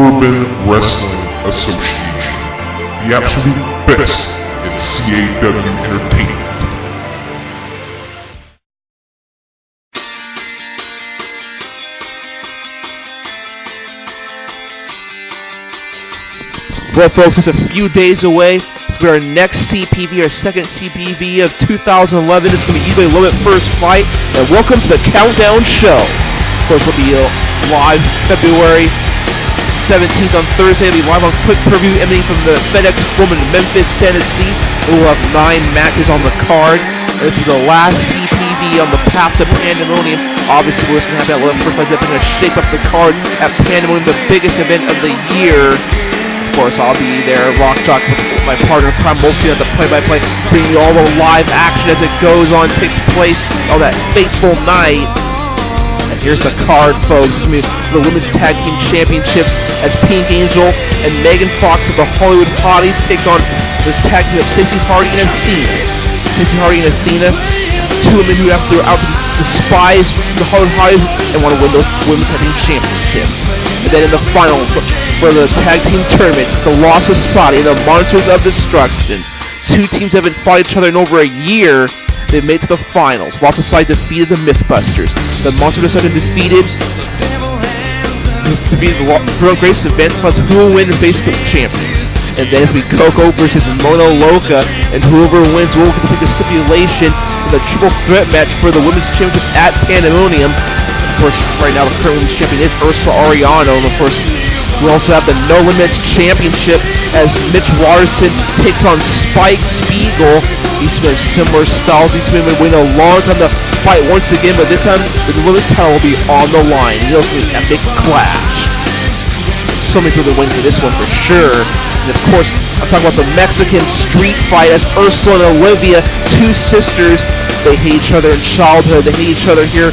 Urban Wrestling Association, the absolute best in CAW entertainment. Well, folks, it's a few days away. It's going to be our next CPV, our second CPV of 2011. It's going to be eBay Limit First Fight. And welcome to the Countdown Show. Of course, it'll be live February 17th on Thursday. It'll be live on Click Per View, emanating from the FedEx Forum in Memphis, Tennessee. We'll have 9 matches on the card. And this is the last CPV on the path to Pandemonium. Obviously, we're just going to have that Limit First Fight. They're going to shape up the card at Pandemonium, the biggest event of the year. Of course, I'll be there, Rock Jock, with my partner, Prime, mostly on the play-by-play, bringing you all the live action as it goes on, takes place on that fateful night. And here's the card, folks. The Women's Tag Team Championships as Pink Angel and Megan Fox of the Hollywood Hotties take on the tag team of Stacey Hardy and Athena. Stacey Hardy and Athena, 2 women who absolutely are out to despise the Hollywood Hotties and want to win those Women's Tag Team Championships. And then in the finals for the tag team tournament, the Law Society and the Monsters of Destruction. 2 teams haven't fought each other in over a year. They've made it to the finals. Law Society defeated the Mythbusters. The Monsters of Destruction defeated the Grace event, plus who will win and face the champions. And then it's going to be Coco versus Mono Loca, and whoever wins will get to pick the stipulation in the triple threat match for the Women's Championship at Pandemonium. Of course, right now the current Women's Champion is Ursula Ariano, and of course, we also have the No Limits Championship as Mitch Watterson takes on Spike Spiegel. These two have similar styles. These two have been waiting a long time to fight once again, but this time the women's title will be on the line. You know, it's going to be an epic clash. So many people have been waiting for this one for sure. And of course, I'm talking about the Mexican street fight as Ursula and Olivia, 2 sisters. They hate each other in childhood. They hate each other here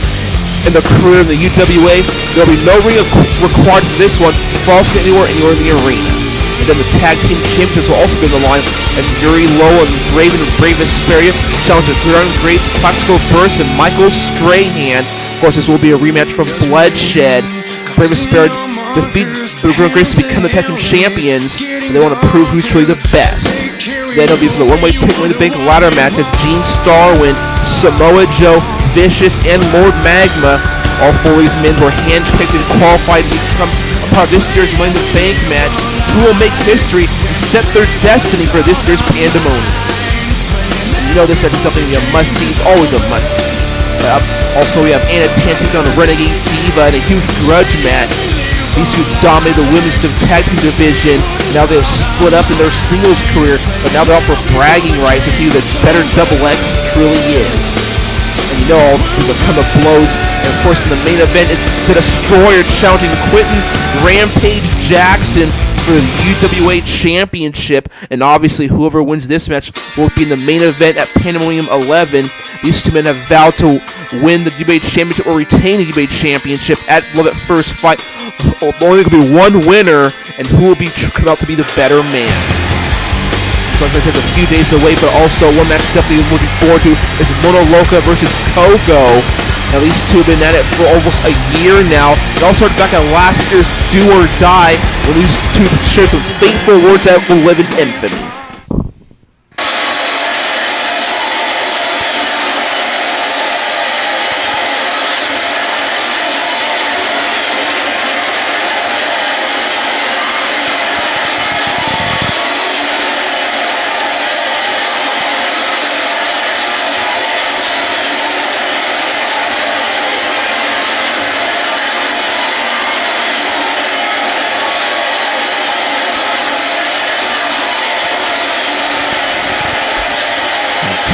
in the career in the UWA. There'll be no ring required for this one. Falls can anywhere in the arena. And then the tag team champions will also be on the line as Yuri Lowe and Raven and Brave Asperia challenge the Gridiron Greats, Plaxico Burst, and Michael Strahan. Of course, this will be a rematch from Bloodshed. Brave Asperia defeat the Gridiron Greats to become the tag team champions, and they want to prove who's truly the best. Then it'll be for the one-way ticket winning the bank ladder match as Gene Starwin, Samoa Joe, Vicious, and Lord Magma. All 4 of these men were handpicked and qualified to become a part of this year's Money in the Bank match, who will make history and set their destiny for this year's Pandemonium. You know this match is definitely a must-see. It's always a must-see. Also, we have Anna Tan taking on Renegade Diva in a huge grudge match. These two dominated the women's tag team division. Now they've split up in their singles career, but now they're all for bragging rights to see who the better Double X truly is. And you know all the come of blows. And of course, in the main event is the Destroyer challenging Quentin Rampage Jackson for the UWA Championship. And obviously, whoever wins this match will be in the main event at Pandemonium 11. These 2 men have vowed to win the UWA Championship or retain the UWA Championship at Love at First Fight. Only there could be one winner, and who will come out to be the better man. So like I said, a few days away, but also one match definitely looking forward to is Mono Loca versus Coco. Now these 2 have been at it for almost a year now. It all started back at last year's Do or Die, when these 2 shared some fateful words that will live in infamy.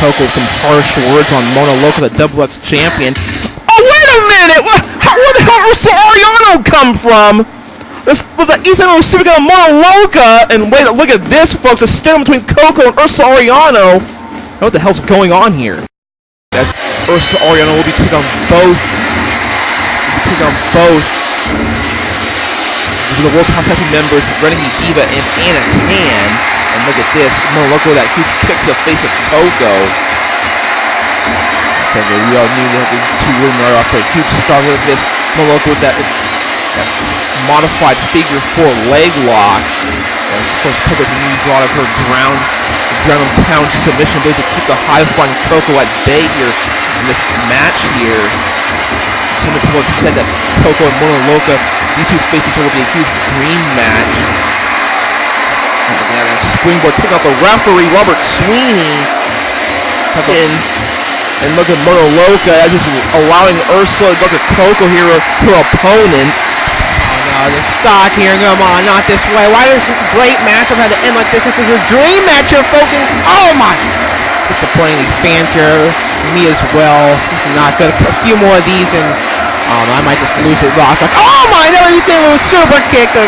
Coco with some harsh words on Mono Loca, the Double X champion. Oh, wait a minute! Where the hell did Ursula Ariano come from? This was the East End Pacific on Mono Loca, and wait, look at this, folks, a stand between Coco and Ursula Ariano. What the hell's going on here? As Ursula Ariano will be taking on both. The World's House Tag Team members, Renegade Diva and Anna Tan. And look at this, Mono Loca with that huge kick to the face of Coco. So we all knew that these 2 women are off to a huge start with this. Mono Loca with that modified figure 4 leg lock. And of course, Coco needs a lot of her ground and pound submission ability to keep the high-flying Coco at bay here in this match here. Some people have said that Coco and Mono Loca, these two face each other, will be a huge dream match. And that springboard taking out the referee, Robert Sweeney. And look at Mono Loca just allowing Ursula to go to Coco here, her opponent. Oh no, the stock here, come on, not this way. Why does this great matchup have to end like this? This is a dream match here, folks. And oh my, disappointing these fans here, me as well. This is not good. A few more of these and I might just lose it. Rock. Oh my, never you seen a little super kick to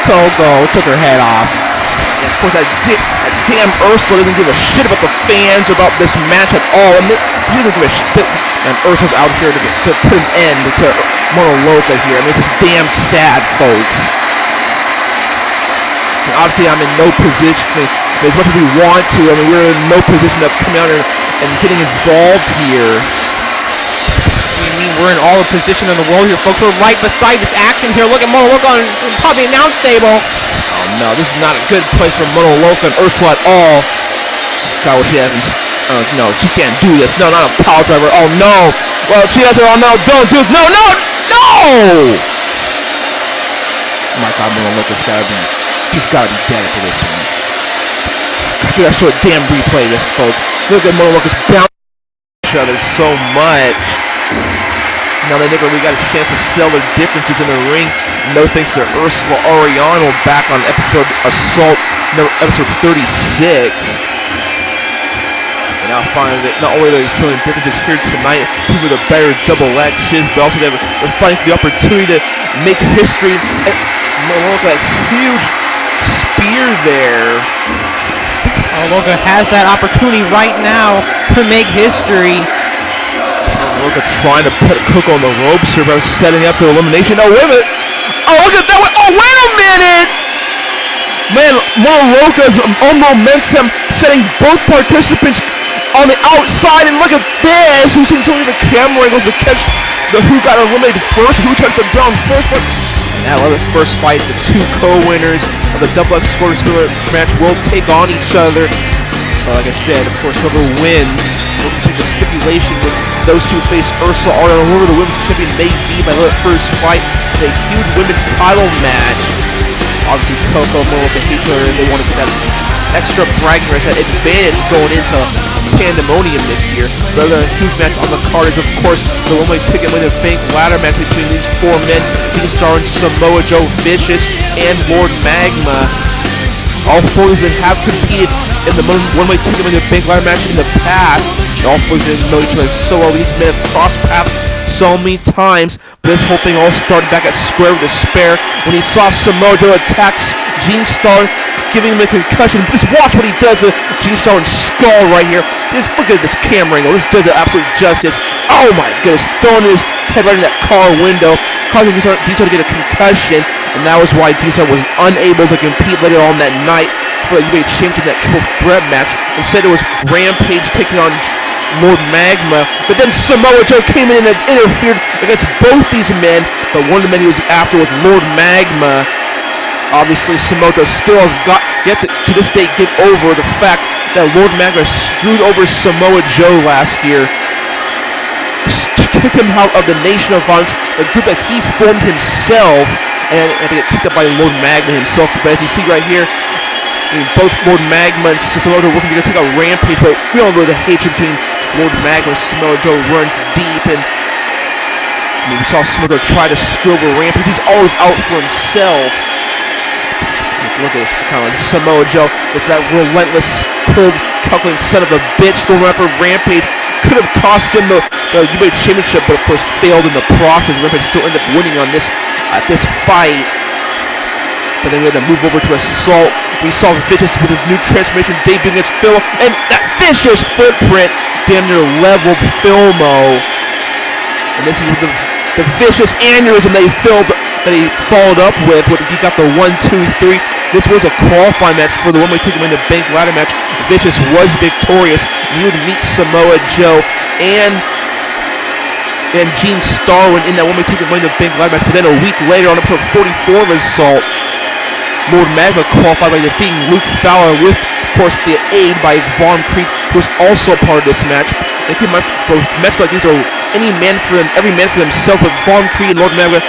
Coco, took her head off. And of course, that damn Ursula doesn't give a shit about the fans, about this match at all. And she doesn't give a shit. And Ursula's out here to put an end to Mono Loca here. I mean, it's just damn sad, folks. And obviously, I'm in no position, as much as we want to, I mean, we're in no position of coming out and getting involved here. We're in all the position in the world here, folks. We're right beside this action here. Look at Mono Loca on top of the announce table. Oh no, this is not a good place for Mono Loca and Ursula at all. God, she happens. No, she can't do this. No, not a power driver. Oh no. Well, she has her. Oh no, don't do this. No, no, no! Oh my God, Mono Loca's gotta be. She's gotta be dead for this one. Gosh, we gotta show a damn replay of this, folks. Look at Mono Loca's bouncing each other so much. Now they never really got a chance to sell their differences in the ring. No thanks to Ursula Oriano back on episode Assault, episode 36. And now finally, not only are they selling differences here tonight, who were the better double X's, but also they're fighting for the opportunity to make history. And Loca, a huge spear there. Loca has that opportunity right now to make history. Loca trying to put Coco on the ropes here, but setting up to elimination. Oh, wait a minute. Oh, look at that. Oh, wait a minute. Man, Mono Loca's on momentum, setting both participants on the outside. And look at this. Who seems to leave the camera angles to catch who got eliminated first, who touched the ground first. But now, the first fight, the two co-winners of the Double X Squared Spiller match will take on each other. Like I said, of course, whoever wins will complete the stipulation with those two face Ursula Oriano, whoever the women's champion may be by the first fight, in a huge women's title match. Obviously, Coco and Mono hate each other, and they want to get that extra bragging rights, that advantage going into Pandemonium this year. The other huge match on the card is, of course, the one-way ticket winning bank ladder match between these four men, G-Star and Samoa Joe, Vicious, and Lord Magma. All four of these men have competed in the one-way ticket winning bank ladder match in the past. And all four of them know each other so well. These men have crossed paths so many times, but this whole thing all started back at Square with Despair when he saw Samoa Joe attacks G-Star, giving him a concussion. Just watch what he does to G-Star and skull right here. Just look at this camera angle. This does it absolute justice. Oh my goodness, throwing his head right in that car window, causing G-Star to get a concussion. And that was why G-Star was unable to compete later on that night for the UBA Championship in that triple threat match. Instead, it was Rampage taking on Lord Magma. But then Samoa Joe came in and interfered against both these men. But one of the men he was after was Lord Magma. Obviously, Samoa Joe still has yet to this day get over the fact that Lord Magma screwed over Samoa Joe last year. Kicked him out of the Nation of Violence, the group that he formed himself. And to get kicked up by Lord Magma himself. But as you see right here, I mean, both Lord Magma and Samoa Joe working together to take out Rampage. But we all know the hatred between Lord Magma and Samoa Joe runs deep. And I mean, we saw Samoa Joe try to screw over Rampage. He's always out for himself. Look at this kind of like Samoa Joe. It's that relentless, cold, calculating son of a bitch going around for Rampage. Could have cost him the UBA Championship, but of course failed in the process. Rampage still ended up winning on this fight. But then we had to move over to Assault. We saw Vicious with his new transformation debuting against Phil, and that Vicious footprint damn near leveled Filmo. And this is the Vicious aneurysm that he followed up with. He got the 1, 2, 3. This was a qualifying match for the one-way ticket in the bank ladder match. Vicious was victorious. He would meet Samoa Joe and and Gene Starwin in that one-way ticket Money in the Bank ladder match. But then a week later on episode 44 of Assault, Lord Magma qualified by defeating Luke Fowler with, of course, the aid by Vaughn Creed, who was also part of this match. They came up both matches like these are every man for themselves, but Vaughn Creed and Lord Magma,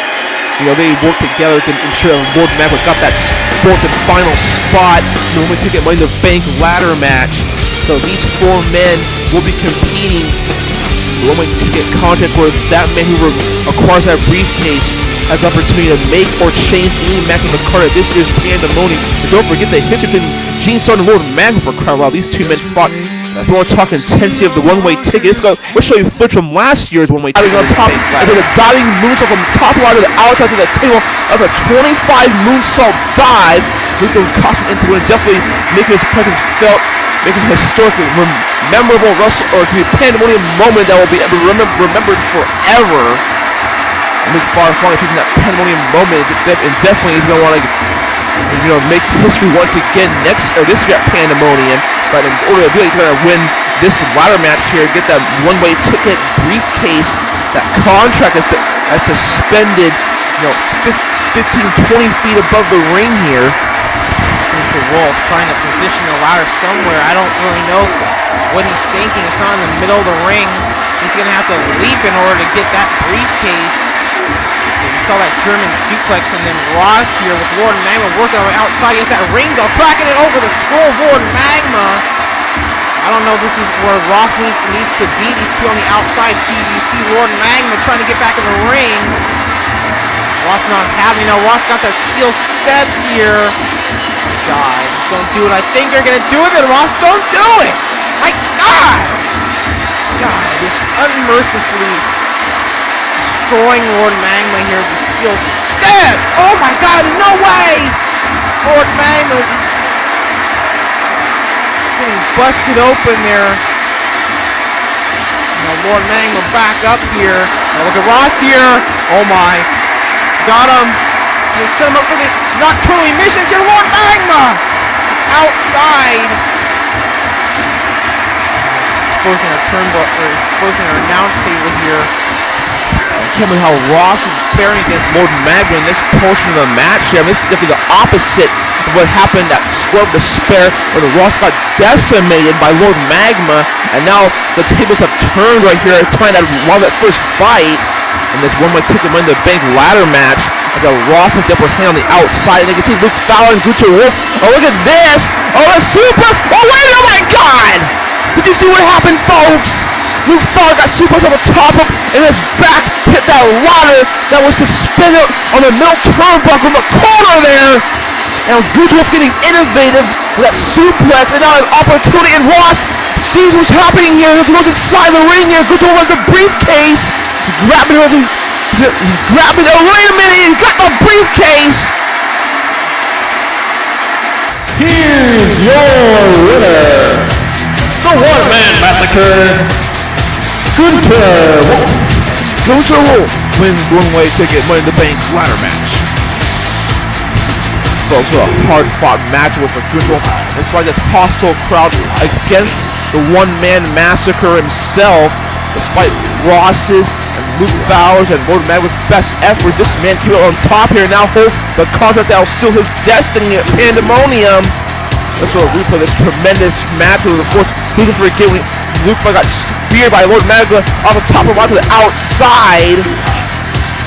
they worked together to ensure that Lord Magma got that fourth and final spot in the one-way ticket Money in the Bank ladder match. So these four men will be competing in the one-way ticket contest where that man who acquires that briefcase has the opportunity to make or change any match on the card of this year's Pandemonium. And don't forget the history between Gene Starwin and Lord Magma for crying out loud. These two men fought. If you want to talk intensity of the one-way ticket, we'll show you footage from last year's one-way ticket. On top, into the diving moonsault from top line to the outside to the table. That was a 25 moonsault dive. Luke was caution into it, definitely making his presence felt, making a historically memorable to be Pandemonium moment that will be remembered forever. And Luke Fowler finally taking that Pandemonium moment, and definitely he's going to want to make history once again this year at Pandemonium. But in order to do it, he's going to win this ladder match here, get that one-way ticket briefcase. That contract is suspended, 15-20 feet above the ring here. Mr. Wolf trying to position the ladder somewhere. I don't really know what he's thinking. It's not in the middle of the ring. He's going to have to leap in order to get that briefcase. We saw that German suplex, and then Ross here with Lord Magma working on the outside. He has that ring bell, cracking it over the skull of Lord Magma. I don't know if this is where Ross needs to be. These two on the outside. You see Lord Magma trying to get back in the ring. Ross not having. Now Ross got that steel steps here. My God, don't do it. I think they're gonna do it. Then Ross, don't do it. My God, just unmercifully destroying Lord Magma here. The steel steps. Oh my God, no way. Lord Magma getting busted open there. Now Lord Magma back up here. Now look at Ross here. Oh my. Got him. He's gonna set him up for the nocturnal emissions here. Lord Magma outside. Exposing our exposing our announce table here. I can't believe how Ross is faring against Lord Magma in this portion of the match here. This is definitely the opposite of what happened at Square of Despair, where Ross got decimated by Lord Magma, and now the tables have turned right here at time that won that first fight in this one-way ticket Money in the Bank ladder match. As Ross has the upper hand on the outside, and you can see Luke Fowler and Guto Wolf. Oh, look at this! Oh, the suplex! Oh, wait! Oh my God! Did you see what happened, folks? Luke Fowler got suplex on the top of, and his back hit that ladder that was suspended on the middle turnbuckle in the corner there. And Guto Wolf getting innovative with that suplex, and now an opportunity, and Ross sees what's happening here. He goes inside the ring here. Guto Wolf has the briefcase. He's grabbing it. Oh, wait a minute, he got the briefcase! Here's your winner, the one-man massacre, Gunther Wolf. Gunther Wolf wins one-way ticket Money in the Bank ladder match. Folks, what a hard-fought match with Gunther Wolf. Despite this hostile crowd against the one-man massacre himself, despite Ross's and Luke Fowler's and Lord Magma's best effort, this man came out on top here and now holds the contract that will seal his destiny at Pandemonium. Let's sort of replay this tremendous match with, of course, who can forget when Luke Fowler got speared by Lord Magma off the top of the line to the outside.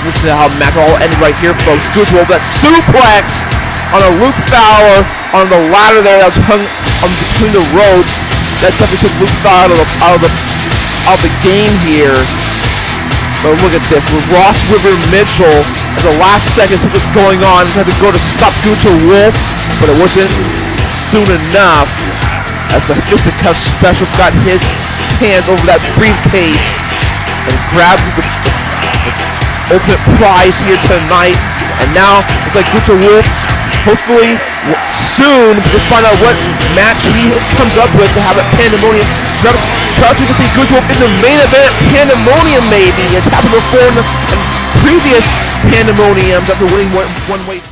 This is how the match all ended right here, folks. Good roll, that suplex on a Luke Fowler on the ladder there that was hung on between the ropes. That definitely took Luke Fowler out of the game here. But look at this, with Ross River Mitchell at the last second see what's going on, tried to go to stop Gunther Wolf, but it wasn't soon enough as the fisticuff specialist got his hands over that briefcase and grabbed the ultimate prize here tonight. And now it's like Gunther Wolf, hopefully soon we'll find out what match he comes up with to have at Pandemonium. Perhaps we can see Gunther Wolf in the main event Pandemonium maybe. It's happened before in previous Pandemoniums after winning one way.